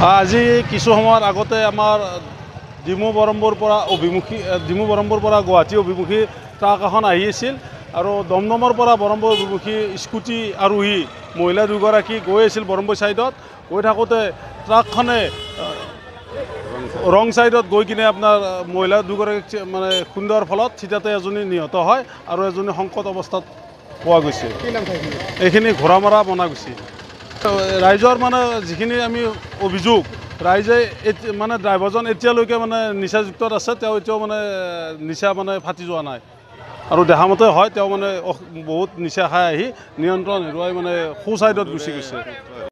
আজি কিছু সময়ৰ আগতে আমাৰ ডিমু বৰম্বৰ পৰা গুৱাহাটী অভিমুখী ট্ৰাক এখন আহি আছিল আৰু দমদমৰ পৰা বৰম্বৰ অভিমুখী স্কুটি আৰোহী মহিলা দুগৰাকী গৈ আছিল বৰম্বৰ ছাইডত গৈ থাকোঁতে ট্ৰাকখনে ৰং ছাইডত গৈ কিনে আপোনাৰ মহিলা দুগৰাকীক মানে খুন্দাৰ ফলত চিধাতে এজনী নিহত হয় আৰু এজনী সংকট অৱস্থাত পোৱা গৈছে। এইখিনি ঘোঁৰামৰা বনাগুছি। ৰাইজৰ মানে যিখিনি আমি অভিযোগ ৰাইজে মানে ড্ৰাইভাৰজন এতিয়ালৈকে মানে নিচাযুক্তত আছে, তেওঁ এতিয়াও মানে নিচা মানে ফাটি যোৱা নাই আৰু দেখামতে হয় তেওঁ মানে বহুত নিচা খাই আহি নিয়ন্ত্ৰণ হেৰুৱাই মানে সোঁ ছাইডত গুচি গৈছে।